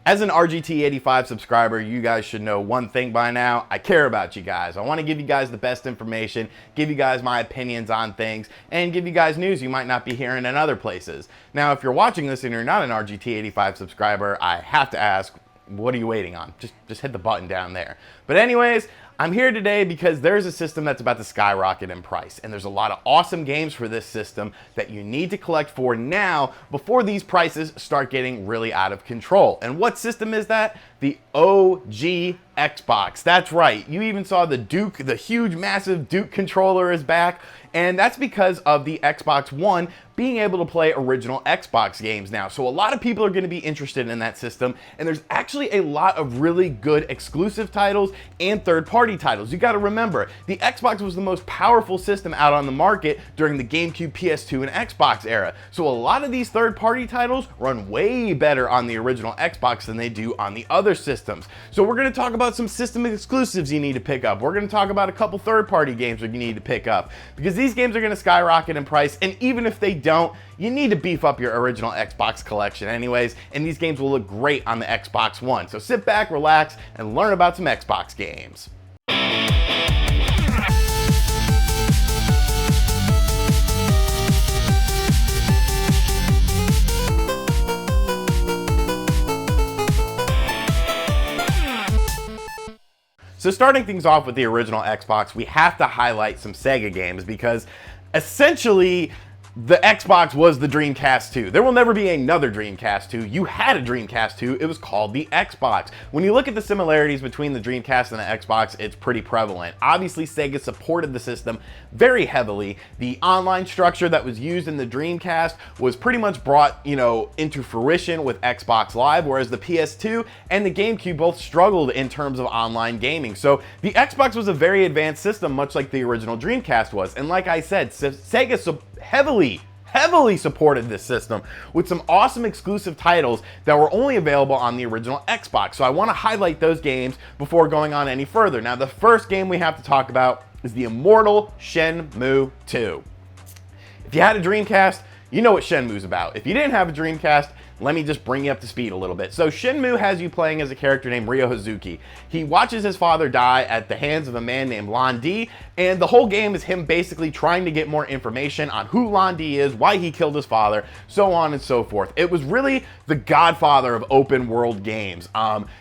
As an RGT85 subscriber, you guys should know one thing by now. I care about you guys. I want to give you guys the best information, give you guys my opinions on things, and give you guys news you might not be hearing in other places. Now, if you're watching this and you're not an RGT85 subscriber, I have to ask, what are you waiting on? Just hit the button down there. But anyways, I'm here today because there's a system that's about to skyrocket in price, and there's a lot of awesome games for this system that you need to collect for now before these prices start getting really out of control. And what system is that? The OG Xbox. That's right. You even saw the Duke, the huge, massive Duke controller is back, and that's because of the Xbox One being able to play original Xbox games now. So a lot of people are going to be interested in that system, and there's actually a lot of really good exclusive titles and third-party titles. You got to remember, the Xbox was the most powerful system out on the market during the GameCube, PS2, and Xbox era. So a lot of these third-party titles run way better on the original Xbox than they do on the other systems. So we're going to talk about some system exclusives you need to pick up. We're going to talk about a couple third-party games that you need to pick up, because these games are going to skyrocket in price, and even if they don't, you need to beef up your original Xbox collection anyways, and these games will look great on the Xbox One. So sit back, relax, and learn about some Xbox games. So starting things off with the original Xbox, we have to highlight some Sega games because essentially the Xbox was the Dreamcast 2. There will never be another Dreamcast 2. You had a Dreamcast 2. It was called the Xbox. When you look at the similarities between the Dreamcast and the Xbox, it's pretty prevalent. Obviously, Sega supported the system very heavily. The online structure that was used in the Dreamcast was pretty much brought, into fruition with Xbox Live, whereas the PS2 and the GameCube both struggled in terms of online gaming. So the Xbox was a very advanced system, much like the original Dreamcast was. And like I said, Sega heavily supported this system with some awesome exclusive titles that were only available on the original Xbox. So I want to highlight those games before going on any further. Now, the first game we have to talk about is the immortal Shenmue 2. If you had a Dreamcast, you know what Shenmue's about. If you didn't have a Dreamcast, let me just bring you up to speed a little bit. So Shenmue has you playing as a character named Ryo Hazuki. He watches his father die at the hands of a man named Lan Di, and the whole game is him basically trying to get more information on who Lan Di is, why he killed his father, so on and so forth. It was really the godfather of open world games.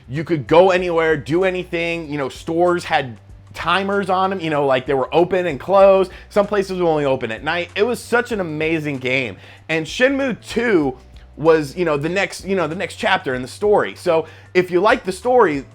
You could go anywhere, do anything, stores had timers on them, like they were open and closed. Some places were only open at night. It was such an amazing game. And Shenmue 2 was, the next chapter in the story. So if you like the story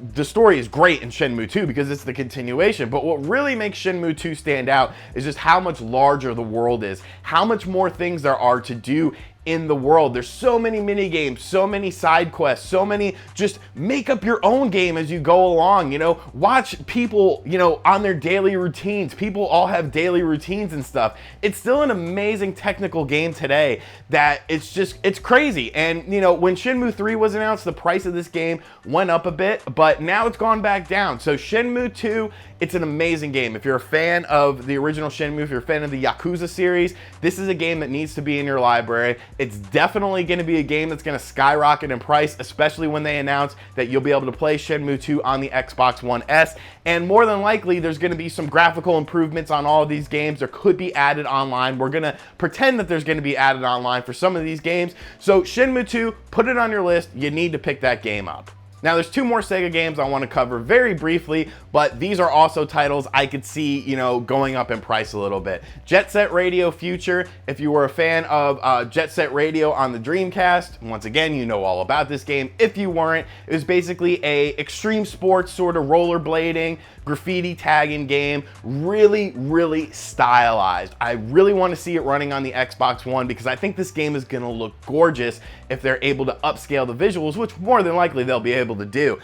is great in Shenmue 2 because it's the continuation. But what really makes Shenmue 2 stand out is just how much larger the world is, how much more things there are to do in the world. There's so many mini games, so many side quests, so many, just make up your own game as you go along, watch people, on their daily routines. People all have daily routines and stuff. It's still an amazing technical game today that it's crazy. And, when Shenmue 3 was announced, the price of this game went up a bit, but now it's gone back down. So Shenmue 2, it's an amazing game. If you're a fan of the original Shenmue, if you're a fan of the Yakuza series, this is a game that needs to be in your library. It's definitely going to be a game that's going to skyrocket in price, especially when they announce that you'll be able to play Shenmue 2 on the Xbox One S. And more than likely, there's going to be some graphical improvements on all of these games. There could be added online. We're going to pretend that there's going to be added online for some of these games. So Shenmue 2, put it on your list. You need to pick that game up. Now, there's two more Sega games I want to cover very briefly, but these are also titles I could see, going up in price a little bit. Jet Set Radio Future, if you were a fan of Jet Set Radio on the Dreamcast, once again, you know all about this game. If you weren't, it was basically a extreme sports sort of rollerblading, graffiti tagging game, really stylized. I really want to see it running on the Xbox One because I think this game is going to look gorgeous if they're able to upscale the visuals, which more than likely they'll be able to do.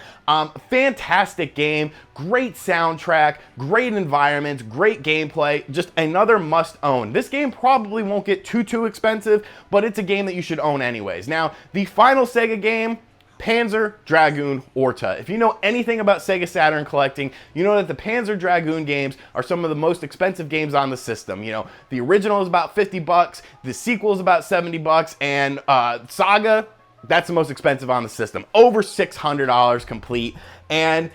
Fantastic game, great soundtrack, great environments, great gameplay, just another must own. This game probably won't get too expensive, but it's a game that you should own anyways. Now, the final Sega game, Panzer Dragoon Orta. If you know anything about Sega Saturn collecting, you know that the Panzer Dragoon games are some of the most expensive games on the system. The original is about $50, the sequel is about $70, and Saga That's the most expensive on the system. Over $600 complete. And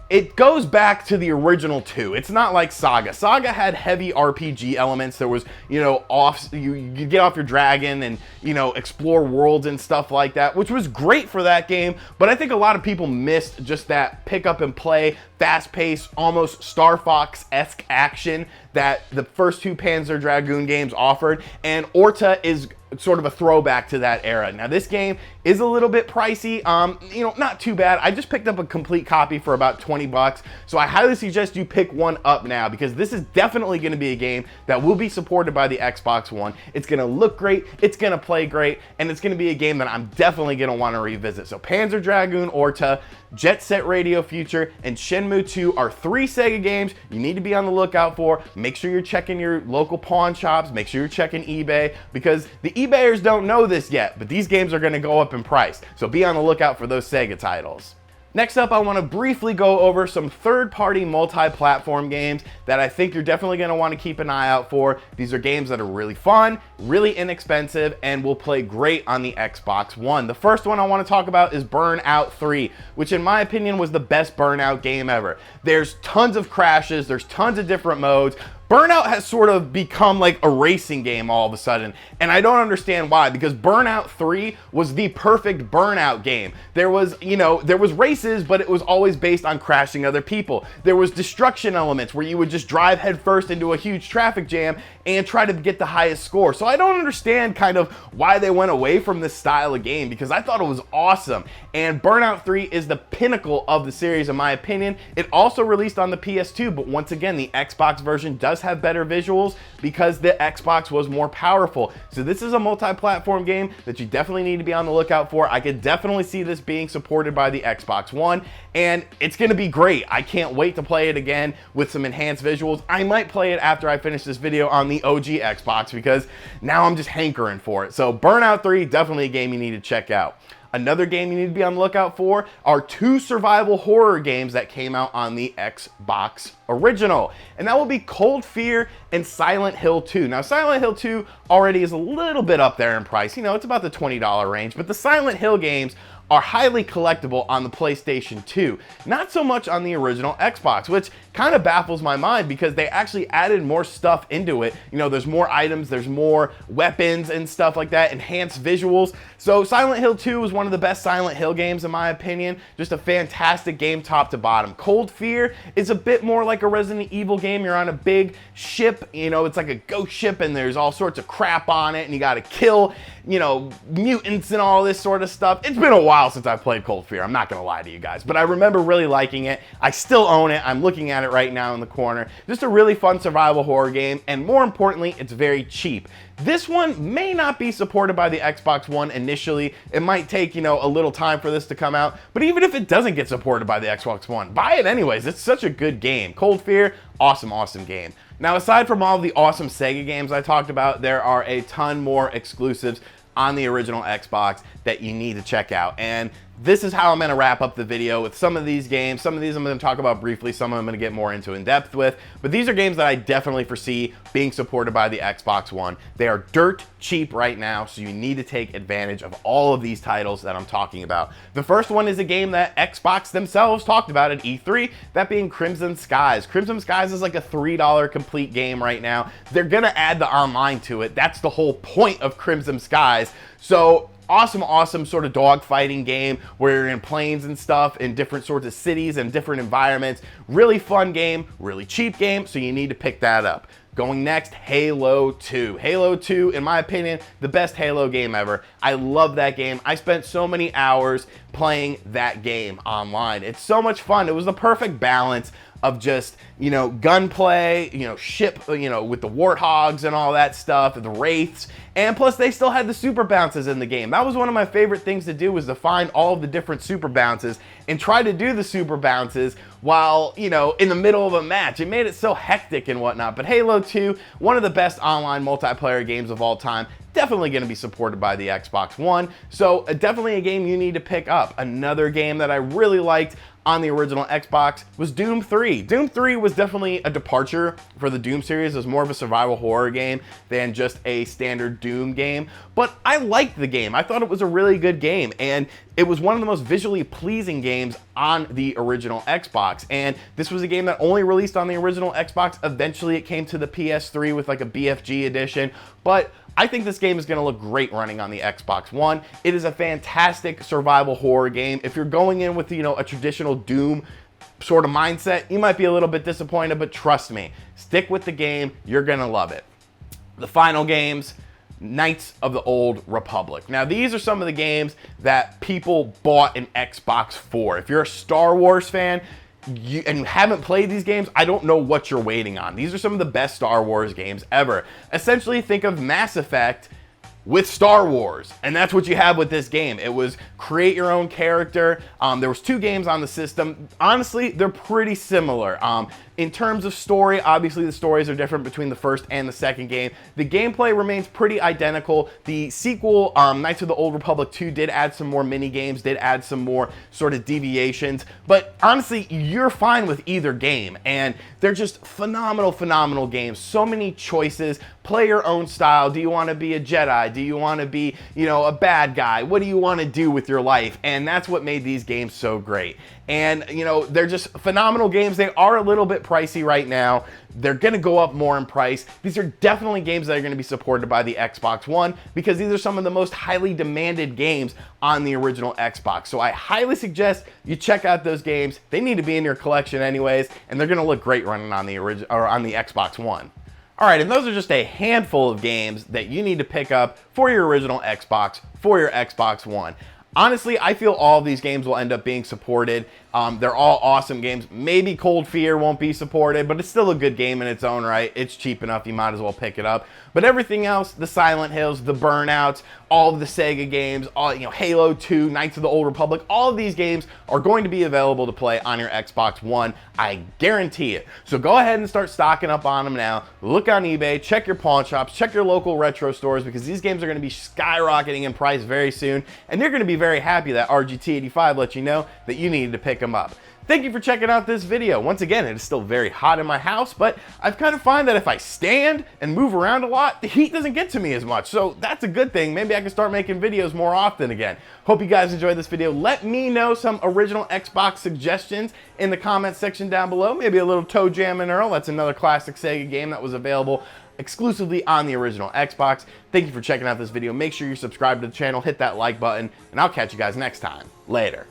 it goes back to the original 2. It's not like Saga. Saga had heavy RPG elements. There was, you know, you get off your dragon and, you know, explore worlds and stuff like that, which was great for that game. But I think a lot of people missed just that pick up and play, fast-paced, almost Star Fox-esque action that the first 2 Panzer Dragoon games offered. And Orta is sort of a throwback to that era. Now, this game is a little bit pricey, you know, not too bad. I just picked up a complete copy for about 20 bucks, so I highly suggest you pick one up now, because this is definitely going to be a game that will be supported by the Xbox One. It's going to look great, it's going to play great, and it's going to be a game that I'm definitely going to want to revisit. So Panzer Dragoon Orta, Jet Set Radio Future, and Shenmue 2 are 3 Sega games you need to be on the lookout for. Make sure you're checking your local pawn shops, make sure you're checking eBay, because the eBayers don't know this yet, but these games are going to go up in price. So be on the lookout for those Sega titles. Next up, I want to briefly go over some third-party multi-platform games that I think you're definitely going to want to keep an eye out for. These are games that are really fun, really inexpensive, and will play great on the Xbox One. The first one I want to talk about is Burnout 3, which in my opinion was the best Burnout game ever. There's tons of crashes, there's tons of different modes. Burnout has sort of become like a racing game all of a sudden, and I don't understand why, because Burnout 3 was the perfect Burnout game. There was, you know, there was races, but it was always based on crashing other people. There was destruction elements where you would just drive headfirst into a huge traffic jam and try to get the highest score. So I don't understand kind of why they went away from this style of game, because I thought it was awesome. And Burnout 3 is the pinnacle of the series in my opinion. It also released on the PS2, but once again, the Xbox version does have better visuals because the Xbox was more powerful. So this is a multi-platform game that you definitely need to be on the lookout for. I could definitely see this being supported by the Xbox One, and it's gonna be great. I can't wait to play it again with some enhanced visuals. I might play it after I finish this video on the OG Xbox, because now I'm just hankering for it. So Burnout 3, definitely a game you need to check out. Another game you need to be on the lookout for are 2 survival horror games that came out on the Xbox original, and that will be Cold Fear and Silent Hill 2. Now, Silent Hill 2 already is a little bit up there in price. You know, it's about the $20 range, but the Silent Hill games are highly collectible on the PlayStation 2. Not so much on the original Xbox, which kind of baffles my mind because they actually added more stuff into it. You know, there's more items, there's more weapons and stuff like that, enhanced visuals. So Silent Hill 2 is one of the best Silent Hill games in my opinion. Just a fantastic game top to bottom. Cold Fear is a bit more like a Resident Evil game. You're on a big ship, you know, it's like a ghost ship and there's all sorts of crap on it and you gotta kill, you know, mutants and all this sort of stuff. It's been a while since I played Cold Fear, I'm not gonna lie to you guys, but I remember really liking it. I still own it, I'm looking at it right now in the corner. Just a really fun survival horror game, and more importantly, it's very cheap. This one may not be supported by the Xbox One initially. It might take, you know, a little time for this to come out, but even if it doesn't get supported by the Xbox One, buy it anyways. It's such a good game. Cold Fear, awesome, awesome game. Now, aside from all the awesome Sega games I talked about, there are a ton more exclusives on the original Xbox that you need to check out. And this is how I'm going to wrap up the video with some of these games. Some of these I'm going to talk about briefly, some of them I'm going to get more into in depth with, but these are games that I definitely foresee being supported by the Xbox One. They are dirt cheap right now, so you need to take advantage of all of these titles that I'm talking about. The first one is a game that Xbox themselves talked about at E3, that being Crimson Skies. Crimson Skies is like a $3 complete game right now. They're going to add the online to it. That's the whole point of Crimson Skies. So awesome, awesome sort of dogfighting game where you're in planes and stuff in different sorts of cities and different environments. Really fun game, really cheap game, so you need to pick that up. Going next, Halo 2. Halo 2, in my opinion, the best Halo game ever. I love that game. I spent so many hours playing that game online. It's so much fun. It was the perfect balance of just, you know, gunplay, you know, ship, you know, with the warthogs and all that stuff, the wraiths, and plus they still had the super bounces in the game. That was one of my favorite things to do, was to find all of the different super bounces and try to do the super bounces while, you know, in the middle of a match. It made it so hectic and whatnot. But Halo 2, one of the best online multiplayer games of all time. definitely going to be supported by the Xbox One. So definitely a game you need to pick up. Another game that I really liked on the original Xbox was Doom 3. Doom 3 was definitely a departure for the Doom series. It was more of a survival horror game than just a standard Doom game, but I liked the game. I thought it was a really good game, and it was one of the most visually pleasing games on the original Xbox. And this was a game that only released on the original Xbox. Eventually it came to the PS3 with like a BFG edition, but I think this game is going to look great running on the Xbox One. It is a fantastic survival horror game. If you're going in with, a traditional Doom sort of mindset, you might be a little bit disappointed, but trust me, stick with the game. You're going to love it. The final games, Knights of the Old Republic. Now, these are some of the games that people bought an Xbox for. If you're a Star Wars fan, and you haven't played these games, I don't know what you're waiting on. These are some of the best Star Wars games ever. Essentially, think of Mass Effect with Star Wars, and that's what you have with this game. It was create your own character. There was 2 games on the system. Honestly, they're pretty similar. In terms of story, obviously the stories are different between the first and the second game. The gameplay remains pretty identical. The sequel, Knights of the Old Republic 2, did add some more mini games, did add some more sort of deviations, but honestly, you're fine with either game, and they're just phenomenal games. So many choices. Play your own style. Do you want to be a Jedi? Do you want to be, a bad guy? What do you want to do with your life? And that's what made these games so great. And, they're just phenomenal games. They are a little bit pricey right now. They're going to go up more in price. These are definitely games that are going to be supported by the Xbox One because these are some of the most highly demanded games on the original Xbox. So I highly suggest you check out those games. They need to be in your collection anyways, and they're going to look great running on the Xbox One. All right, and those are just a handful of games that you need to pick up for your original Xbox, for your Xbox One. Honestly, I feel all of these games will end up being supported. They're all awesome games. Maybe Cold Fear won't be supported, but it's still a good game in its own right. It's cheap enough, you might as well pick it up. But everything else, the Silent Hills, the Burnouts, all of the Sega games, all Halo 2, Knights of the Old Republic, all of these games are going to be available to play on your Xbox One. I guarantee it. So go ahead and start stocking up on them now. Look on eBay, check your pawn shops, check your local retro stores, because these games are going to be skyrocketing in price very soon, and you're going to be very happy that RGT85 let you know that you needed to pick them up. Thank you for checking out this video. Once again, it is still very hot in my house, but I've kind of find that if I stand and move around a lot, the heat doesn't get to me as much. So that's a good thing. Maybe I can start making videos more often again. Hope you guys enjoyed this video. Let me know some original Xbox suggestions in the comments section down below. Maybe a little Toe Jam and Earl. That's another classic Sega game that was available exclusively on the original Xbox. Thank you for checking out this video. Make sure you're subscribed to the channel, hit that like button, and I'll catch you guys next time. Later.